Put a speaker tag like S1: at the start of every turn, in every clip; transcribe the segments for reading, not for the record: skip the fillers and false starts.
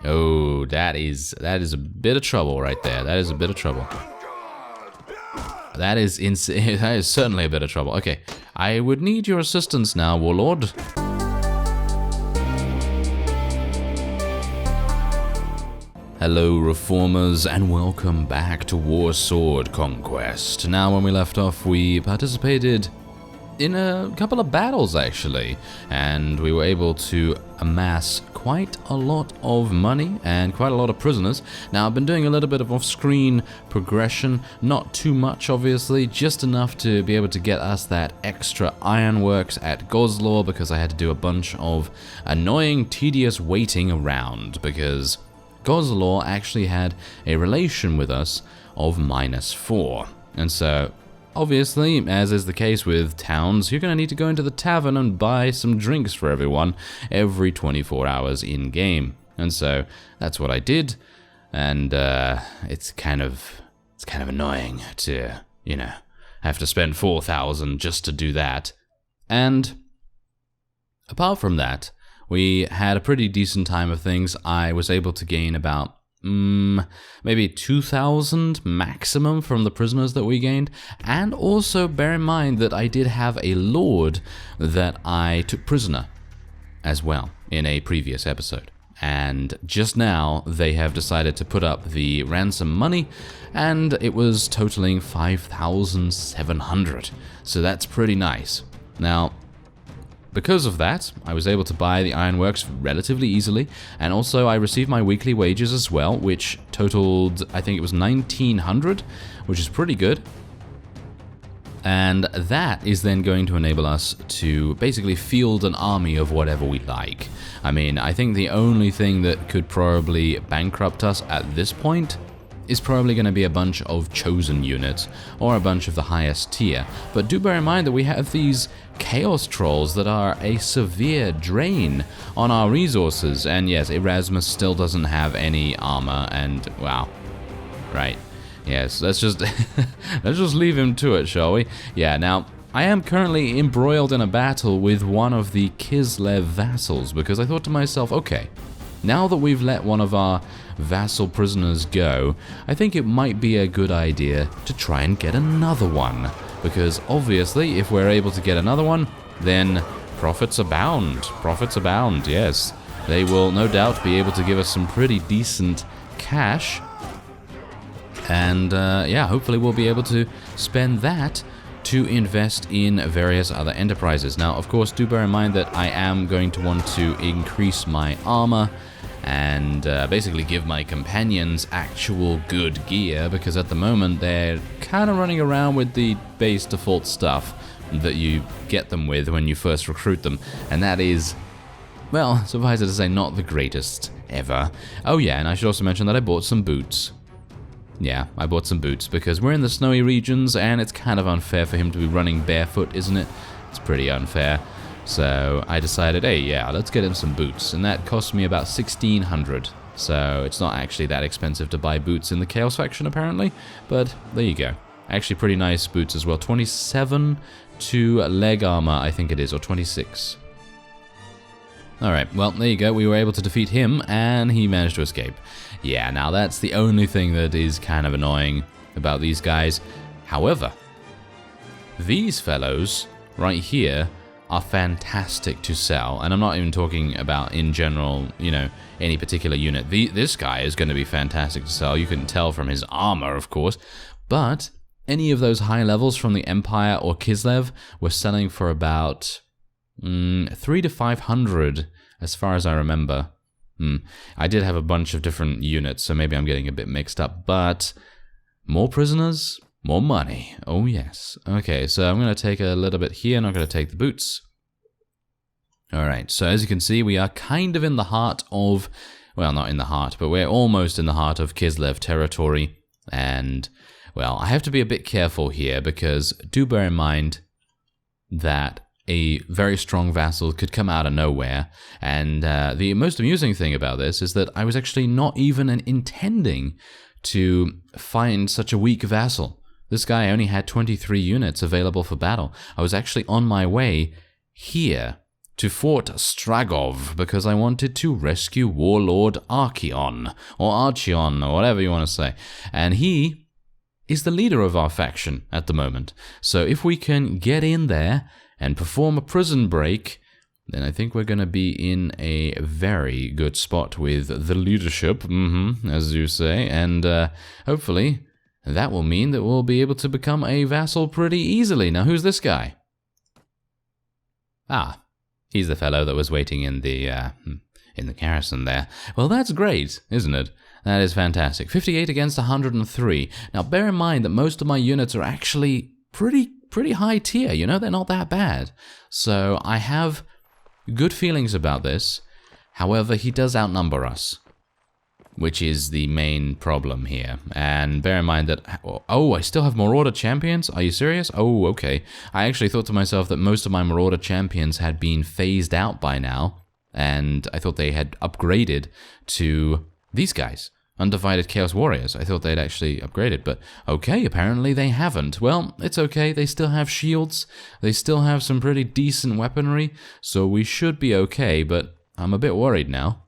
S1: Oh, that is a bit of trouble right there. That is a bit of trouble. That is insane. That is certainly a bit of trouble. Okay, I would need your assistance now, Warlord. Hello, Reformers, and welcome back to Warsword Conquest. Now, when we left off, we participated in a couple of battles, actually, and we were able to amass quite a lot of money and quite a lot of prisoners. Now, I've been doing a little bit of off-screen progression, not too much, obviously, just enough to be able to get us that extra ironworks at Gozlor, because I had to do a bunch of annoying, tedious waiting around, because Gozlor actually had a relation with us of -4, and so obviously, as is the case with towns, you're going to need to go into the tavern and buy some drinks for everyone every 24 hours in-game. And so that's what I did, and it's kind of annoying to, you know, have to spend 4,000 just to do that. And apart from that, we had a pretty decent time of things. I was able to gain about maybe 2,000 maximum from the prisoners that we gained, and also bear in mind that I did have a lord that I took prisoner as well in a previous episode, and just now they have decided to put up the ransom money, and it was totaling 5,700, so that's pretty nice. Now, because of that, I was able to buy the ironworks relatively easily, and also I received my weekly wages as well, which totaled, I think it was 1,900, which is pretty good. And that is then going to enable us to basically field an army of whatever we like. I mean, I think the only thing that could probably bankrupt us at this point is probably going to be a bunch of chosen units, or a bunch of the highest tier. But do bear in mind that we have these Chaos Trolls that are a severe drain on our resources, and yes, Erasmus still doesn't have any armor, and wow, right, yes, let's just let's just leave him to it, shall we? Yeah, now, I am currently embroiled in a battle with one of the Kislev vassals, because I thought to myself, okay, now that we've let one of our vassal prisoners go, I think it might be a good idea to try and get another one. Because obviously, if we're able to get another one, then profits abound. Profits abound, yes. They will no doubt be able to give us some pretty decent cash. And yeah, hopefully we'll be able to spend that to invest in various other enterprises. Now, of course, do bear in mind that I am going to want to increase my armor and basically give my companions actual good gear, because at the moment they're kind of running around with the base default stuff that you get them with when you first recruit them, and that is, well, suffice it to say, not the greatest ever. Oh yeah, and I should also mention that I bought some boots. Yeah, I bought some boots, because we're in the snowy regions, and it's kind of unfair for him to be running barefoot, isn't it? It's pretty unfair. So I decided, hey, yeah, let's get him some boots, and that cost me about 1,600. So it's not actually that expensive to buy boots in the Chaos faction, apparently, but there you go. Actually pretty nice boots as well. 27 to leg armor, I think it is, or 26. Alright, well, there you go. We were able to defeat him, and he managed to escape. Yeah, now that's the only thing that is kind of annoying about these guys. However, these fellows right here are fantastic to sell, and I'm not even talking about in general, you know, any particular unit. This guy is going to be fantastic to sell. You can tell from his armor, of course, but any of those high levels from the Empire or Kislev were selling for about 300 to 500, as far as I remember. I did have a bunch of different units, so maybe I'm getting a bit mixed up, but more prisoners, more money. Oh, yes. Okay, so I'm going to take a little bit here, and I'm going to take the boots. Alright, so as you can see, we are kind of in the heart of, well, not in the heart, but we're almost in the heart of Kislev territory. And, well, I have to be a bit careful here, because do bear in mind that a very strong vassal could come out of nowhere. And the most amusing thing about this is that I was actually not even intending to find such a weak vassal. This guy only had 23 units available for battle. I was actually on my way here to Fort Stragov because I wanted to rescue Warlord Archeon, or Archeon, or whatever you want to say. And he is the leader of our faction at the moment. So if we can get in there and perform a prison break, then I think we're going to be in a very good spot with the leadership, as you say, and hopefully that will mean that we'll be able to become a vassal pretty easily. Now, who's this guy? Ah, he's the fellow that was waiting in the garrison there. Well, that's great, isn't it? That is fantastic. 58 against 103. Now, bear in mind that most of my units are actually pretty high tier, you know? They're not that bad. So I have good feelings about this. However, he does outnumber us, which is the main problem here. And bear in mind that... Oh, I still have Marauder champions? Are you serious? Oh, okay. I actually thought to myself that most of my Marauder champions had been phased out by now, and I thought they had upgraded to these guys. Undivided Chaos Warriors. I thought they'd actually upgraded, but okay, apparently they haven't. Well, it's okay, they still have shields, they still have some pretty decent weaponry, so we should be okay, but I'm a bit worried now.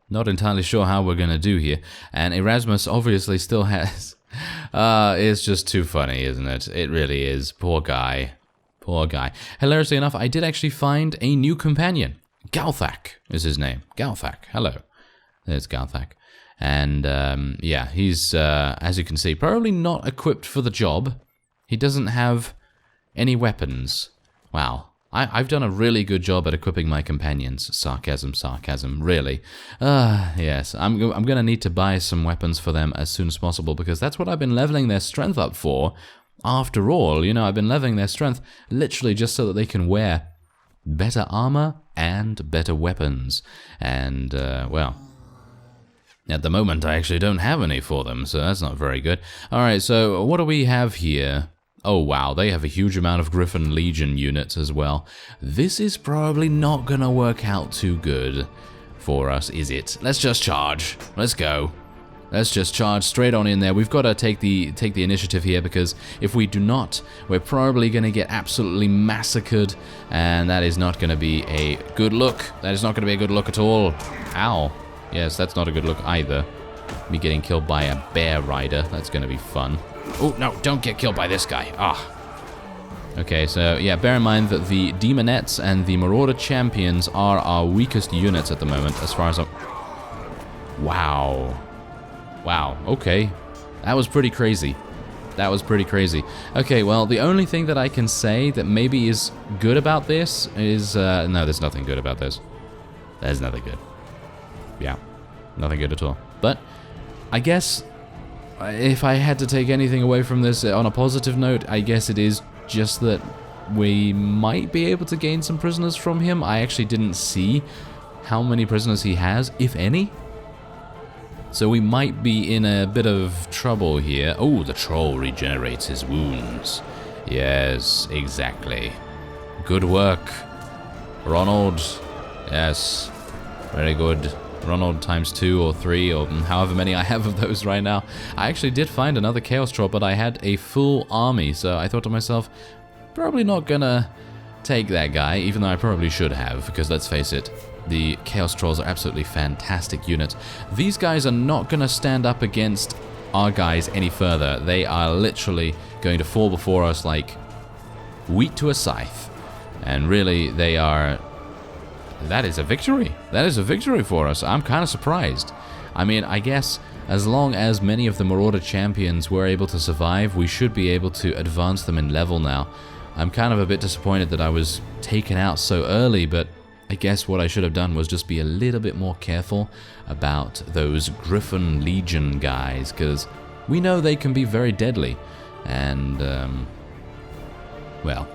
S1: Not entirely sure how we're gonna do here, and Erasmus obviously still has... it's just too funny, isn't it? It really is. Poor guy. Poor guy. Hilariously enough, I did actually find a new companion. Galthak is his name. Galthak. Hello. There's Galthak. And, yeah, he's, as you can see, probably not equipped for the job. He doesn't have any weapons. Wow. I've done a really good job at equipping my companions. Sarcasm, sarcasm, really. Yes, I'm gonna need to buy some weapons for them as soon as possible, because that's what I've been leveling their strength up for. After all, you know, I've been leveling their strength literally just so that they can wear better armor and better weapons. And, well... At the moment, I actually don't have any for them, so that's not very good. Alright, so what do we have here? Oh wow, they have a huge amount of Griffin Legion units as well. This is probably not gonna work out too good for us, is it? Let's just charge. Let's go. Let's just charge straight on in there. We've got to take the initiative here, because if we do not, we're probably going to get absolutely massacred, and that is not going to be a good look. That is not going to be a good look at all. Ow. Yes, that's not a good look either. Me getting killed by a bear rider. That's going to be fun. Oh, no, don't get killed by this guy. Ah. Okay, so, yeah, bear in mind that the Demonettes and the Marauder Champions are our weakest units at the moment, as far as I'm... Wow. Wow, okay. That was pretty crazy. That was pretty crazy. Okay, well, the only thing that I can say that maybe is good about this is... no, there's nothing good about this. There's nothing good. Yeah, nothing good at all. But I guess if I had to take anything away from this on a positive note, I guess it is just that we might be able to gain some prisoners from him. I actually didn't see how many prisoners he has, if any. So we might be in a bit of trouble here. Oh, the troll regenerates his wounds. Yes, exactly. Good work, Ronald. Yes, very good. Ronald times 2 or 3 or however many I have of those right now. I actually did find another Chaos Troll, but I had a full army, so I thought to myself, probably not gonna take that guy, even though I probably should have, because let's face it, the Chaos Trolls are absolutely fantastic units. These guys are not gonna stand up against our guys any further. They are literally going to fall before us like wheat to a scythe. And really, they are... That is a victory. That is a victory for us. I'm kind of surprised. I mean, I guess as long as many of the Marauder champions were able to survive, we should be able to advance them in level now. I'm kind of a bit disappointed that I was taken out so early, but I guess what I should have done was just be a little bit more careful about those Griffin Legion guys, because we know they can be very deadly. And, well...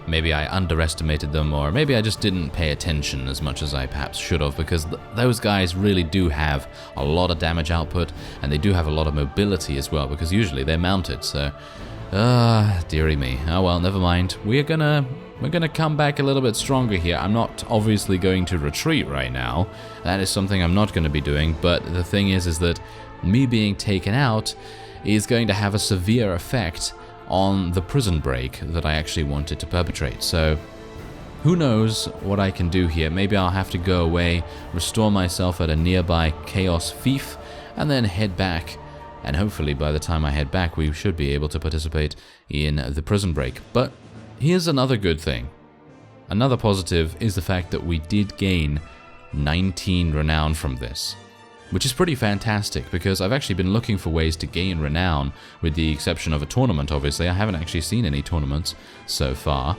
S1: Maybe I underestimated them, or maybe I just didn't pay attention as much as I perhaps should have, because those guys really do have a lot of damage output, and they do have a lot of mobility as well, because usually they're mounted, so... dearie me. Oh well, never mind. We're gonna come back a little bit stronger here. I'm not obviously going to retreat right now. That is something I'm not going to be doing, but the thing is that me being taken out is going to have a severe effect on the prison break that I actually wanted to perpetrate. So who knows what I can do here. Maybe I'll have to go away, restore myself at a nearby Chaos Fief, and then head back. And hopefully by the time I head back, we should be able to participate in the prison break. But here's another good thing. Another positive is the fact that we did gain 19 renown from this, which is pretty fantastic because I've actually been looking for ways to gain renown, with the exception of a tournament, obviously. I haven't actually seen any tournaments so far.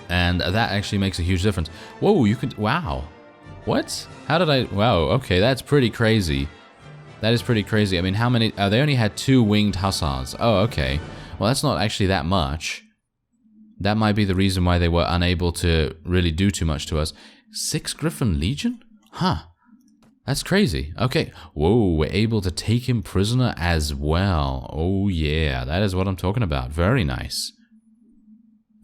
S1: And that actually makes a huge difference. Whoa, you could... Wow. What? How did I... Wow, okay, that's pretty crazy. That is pretty crazy. I mean, how many... they only had 2 winged hussars. Oh, okay. Well, that's not actually that much. That might be the reason why they were unable to really do too much to us. 6 Griffin Legion? Huh. That's crazy. Okay. Whoa, we're able to take him prisoner as well. Oh, yeah. That is what I'm talking about. Very nice.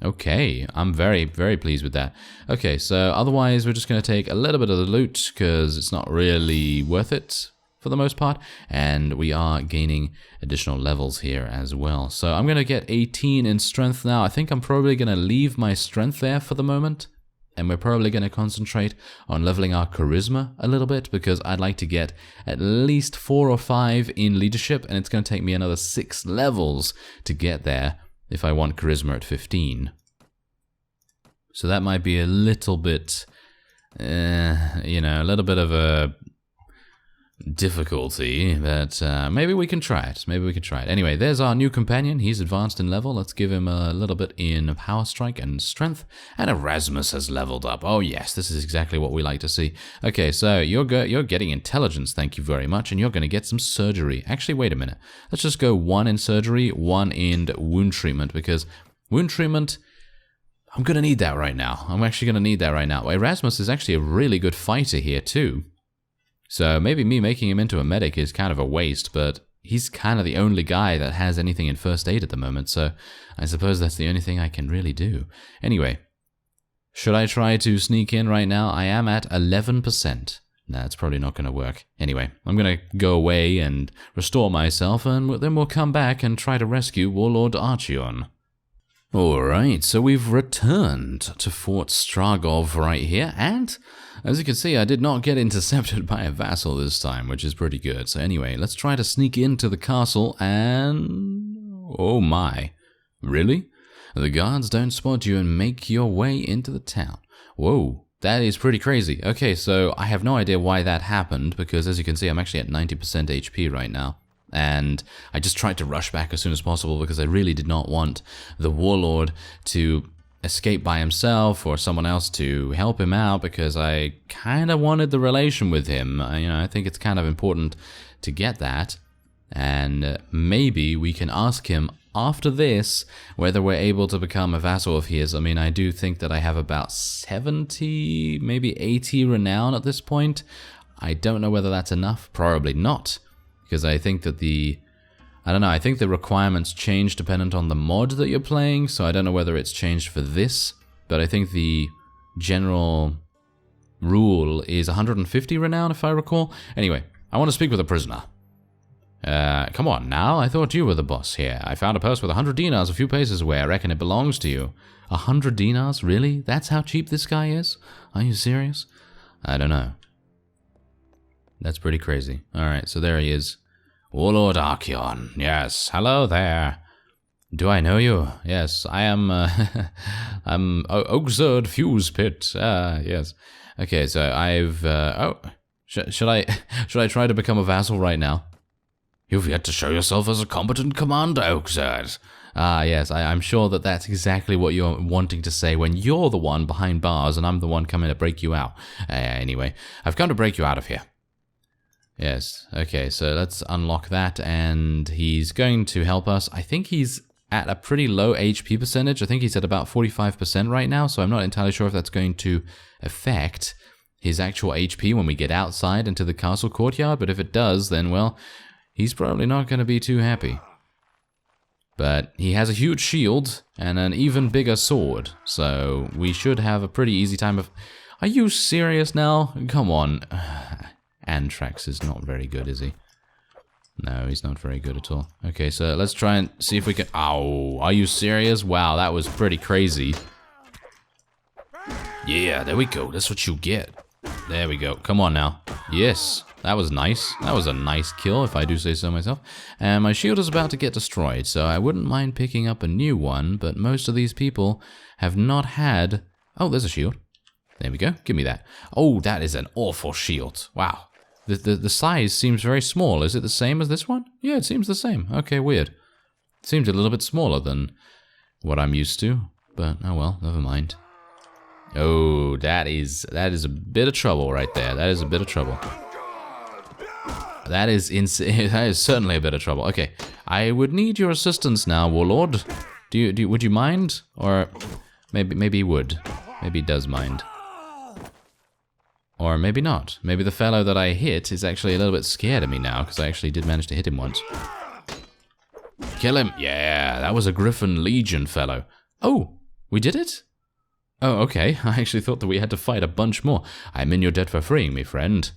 S1: Okay, I'm very, very pleased with that. Okay, so otherwise we're just going to take a little bit of the loot because it's not really worth it for the most part. And we are gaining additional levels here as well. So I'm going to get 18 in strength now. I think I'm probably going to leave my strength there for the moment. And we're probably going to concentrate on leveling our charisma a little bit because I'd like to get at least 4 or 5 in leadership. And it's going to take me another 6 levels to get there if I want charisma at 15. So that might be a little bit, you know, a little bit of a difficulty, but maybe we can try it. Maybe we can try it. Anyway, there's our new companion. He's advanced in level. Let's give him a little bit in power strike and strength. And Erasmus has leveled up. Oh yes, this is exactly what we like to see. Okay, so you're getting intelligence. Thank you very much, and you're going to get some surgery. Actually, wait a minute. Let's just go 1 in surgery, 1 in wound treatment, because wound treatment, I'm going to need that right now. I'm actually going to need that right now. Erasmus is actually a really good fighter here too. So maybe me making him into a medic is kind of a waste, but he's kind of the only guy that has anything in first aid at the moment, so I suppose that's the only thing I can really do. Anyway, should I try to sneak in right now? I am at 11%. Nah, it's probably not going to work. Anyway, I'm going to go away and restore myself, and then we'll come back and try to rescue Warlord Archeon. Alright, so we've returned to Fort Stragov right here, and as you can see, I did not get intercepted by a vassal this time, which is pretty good. So anyway, let's try to sneak into the castle, and... oh my. Really? The guards don't spot you and make your way into the town. Whoa, that is pretty crazy. Okay, so I have no idea why that happened, because as you can see, I'm actually at 90% HP right now. And I just tried to rush back as soon as possible because I really did not want the warlord to escape by himself or someone else to help him out, because I kind of wanted the relation with him. You know, I think it's kind of important to get that. And maybe we can ask him after this whether we're able to become a vassal of his. I mean, I do think that I have about 70, maybe 80 renown at this point. I don't know whether that's enough. Probably not. Because I think that I don't know, I think the requirements change dependent on the mod that you're playing, so I don't know whether it's changed for this, but I think the general rule is 150 renown, if I recall. Anyway, I want to speak with a prisoner. Come on now, I thought you were the boss here. I found a purse with 100 dinars a few paces away. I reckon it belongs to you. 100 dinars? Really? That's how cheap this guy is? Are you serious? I don't know. That's pretty crazy. Alright, so there he is. Warlord Archeon. Yes, hello there. Do I know you? Yes, I am, I'm Oakzurd Fusepit. Yes. Okay, so I've, should I try to become a vassal right now? You've yet to show yourself as a competent commander, Oakzurd. Yes, I'm sure that that's exactly what you're wanting to say when you're the one behind bars and I'm the one coming to break you out. Anyway, I've come to break you out of here. Yes, okay, so let's unlock that, and he's going to help us. I think he's at a pretty low HP percentage. I think he's at about 45% right now, so I'm not entirely sure if that's going to affect his actual HP when we get outside into the castle courtyard, but if it does, then, well, he's probably not going to be too happy. But he has a huge shield and an even bigger sword, so we should have a pretty easy time of... Are you serious now? Come on. Antrax is not very good, is he? No, he's not very good at all. Okay, so let's try and see if we can... Ow, are you serious? Wow, that was pretty crazy. Yeah, there we go. That's what you get. There we go. Come on now. Yes, that was nice. That was a nice kill, if I do say so myself. And my shield is about to get destroyed, so I wouldn't mind picking up a new one, but most of these people have not had... Oh, there's a shield. There we go. Give me that. Oh, that is an awful shield. Wow. The size seems very small. Is it the same as this one? Yeah, it seems the same. Okay, weird. It seems a little bit smaller than what I'm used to, but oh well, never mind. Oh, that is a bit of trouble right there. That is a bit of trouble. That is that is certainly a bit of trouble. Okay, I would need your assistance now, Warlord. Would you mind? Or maybe he would. Maybe he does mind. Or maybe not. Maybe the fellow that I hit is actually a little bit scared of me now, because I actually did manage to hit him once. Kill him! Yeah, that was a Griffin Legion fellow. Oh, we did it? Oh, okay. I actually thought that we had to fight a bunch more. I'm in your debt for freeing me, friend.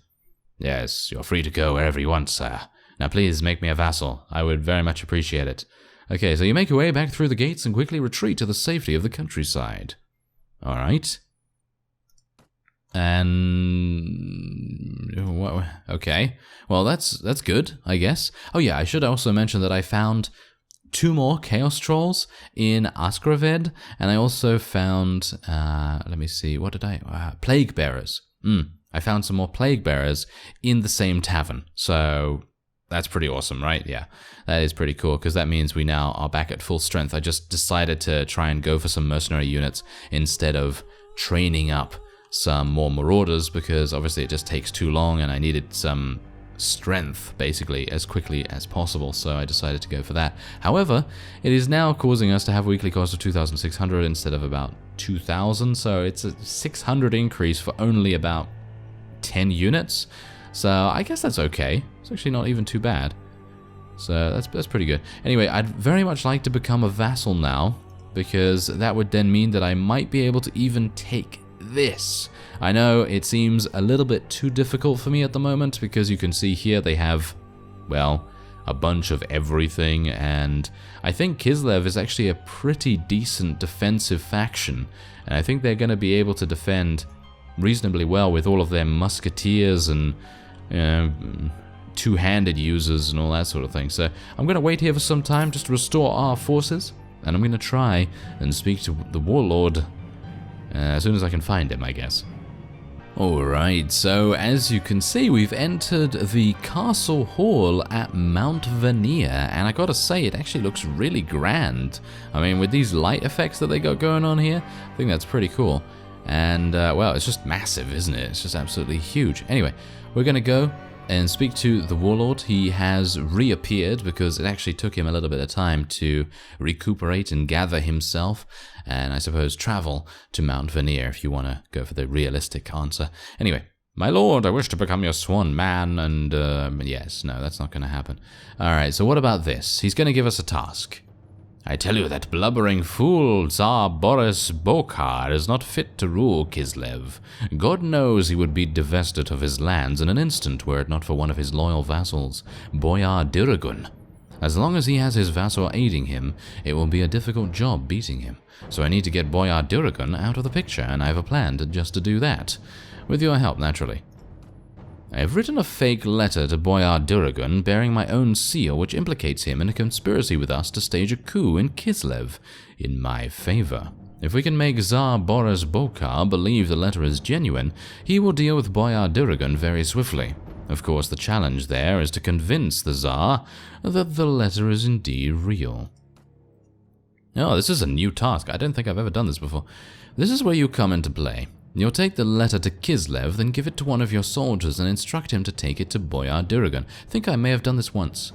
S1: Yes, you're free to go wherever you want, sir. Now please make me a vassal. I would very much appreciate it. Okay, so you make your way back through the gates and quickly retreat to the safety of the countryside. Alright. And... okay. Well, that's good, I guess. Oh yeah, I should also mention that I found 2 more Chaos Trolls in Askraved, and I also found, let me see, what did I... Plague Bearers. I found some more Plague Bearers in the same tavern, so that's pretty awesome, right? Yeah, that is pretty cool, because that means we now are back at full strength. I just decided to try and go for some mercenary units instead of training up some more marauders, because obviously it just takes too long, and I needed some strength basically as quickly as possible, so I decided to go for that. However, it is now causing us to have a weekly cost of 2,600 instead of about 2,000, so it's a 600 increase for only about 10 units, so I guess that's okay. It's actually not even too bad, so that's pretty good. Anyway, I'd very much like to become a vassal now, because that would then mean that I might be able to even take this. I know it seems a little bit too difficult for me at the moment, because you can see here they have, well, a bunch of everything, and I think Kislev is actually a pretty decent defensive faction, and I think they're going to be able to defend reasonably well with all of their musketeers and two-handed users and all that sort of thing. So I'm going to wait here for some time just to restore our forces, and I'm going to try and speak to the Warlord as soon as I can find him, I guess. Alright, so as you can see, we've entered the castle hall at Mount Vanir, and I gotta say, it actually looks really grand. I mean, with these light effects that they got going on here, I think that's pretty cool. And, well, it's just massive, isn't it? It's just absolutely huge. Anyway, we're gonna go and speak to the Warlord. He has reappeared because it actually took him a little bit of time to recuperate and gather himself, and I suppose travel to Mount Vanir if you want to go for the realistic answer. Anyway, my lord, I wish to become your swan man, and yes, no, that's not going to happen. Alright, so what about this? He's going to give us a task. I tell you, that blubbering fool Tsar Boris Bokhar is not fit to rule Kislev. God knows he would be divested of his lands in an instant were it not for one of his loyal vassals, Boyar Duragun. As long as he has his vassal aiding him, it will be a difficult job beating him. So I need to get Boyar Duragun out of the picture, and I have a plan just to do that. With your help, naturally. I have written a fake letter to Boyar Duragun bearing my own seal, which implicates him in a conspiracy with us to stage a coup in Kislev in my favor. If we can make Tsar Boris Bokhar believe the letter is genuine, he will deal with Boyar Duragun very swiftly. Of course, the challenge there is to convince the Tsar that the letter is indeed real. Oh, this is a new task. I don't think I've ever done this before. This is where you come into play. You'll take the letter to Kislev, then give it to one of your soldiers and instruct him to take it to Boyar Duragun. I think I may have done this once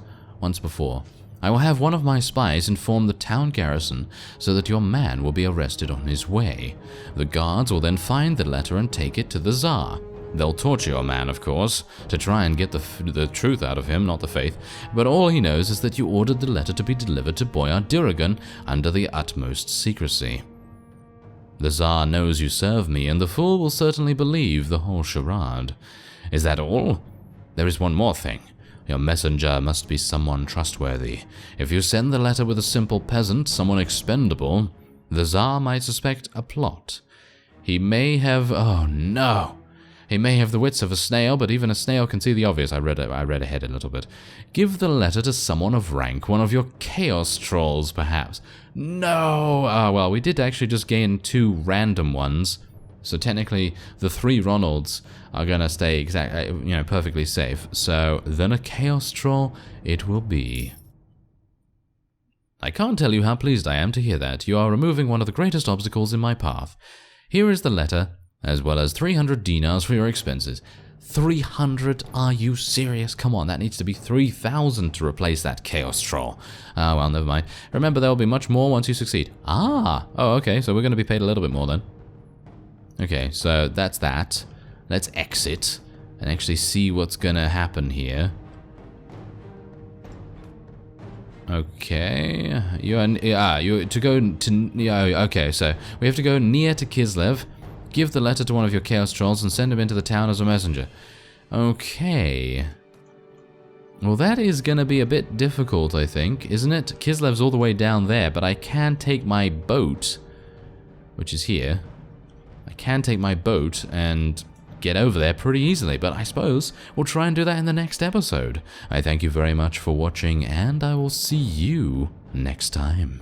S1: before. I will have one of my spies inform the town garrison so that your man will be arrested on his way. The guards will then find the letter and take it to the Tsar. They'll torture your man, of course, to try and get the truth out of him, not the faith, but all he knows is that you ordered the letter to be delivered to Boyar Duragun under the utmost secrecy. The Tsar knows you serve me, and the fool will certainly believe the whole charade. Is that all? There is one more thing. Your messenger must be someone trustworthy. If you send the letter with a simple peasant, someone expendable, the Tsar might suspect a plot. He may have... Oh, no. He may have the wits of a snail, but even a snail can see the obvious. I read ahead a little bit. Give the letter to someone of rank, one of your chaos trolls, perhaps. No! Well, we did actually just gain 2 random ones. So technically, the 3 Ronalds are going to stay perfectly safe. So then a chaos troll it will be. I can't tell you how pleased I am to hear that. You are removing one of the greatest obstacles in my path. Here is the letter, as well as 300 dinars for your expenses. 300? Are you serious? Come on, that needs to be 3,000 to replace that chaos troll. Ah, well, never mind. Remember, there will be much more once you succeed. Ah! Oh, okay, so we're going to be paid a little bit more then. Okay, so that's that. Let's exit and actually see what's going to happen here. Okay, okay, so we have to go near to Kislev, give the letter to one of your chaos trolls, and send him into the town as a messenger. Okay. Well, that is going to be a bit difficult, I think, isn't it? Kislev's all the way down there, but I can take my boat, which is here. I can take my boat and get over there pretty easily, but I suppose we'll try and do that in the next episode. I thank you very much for watching, and I will see you next time.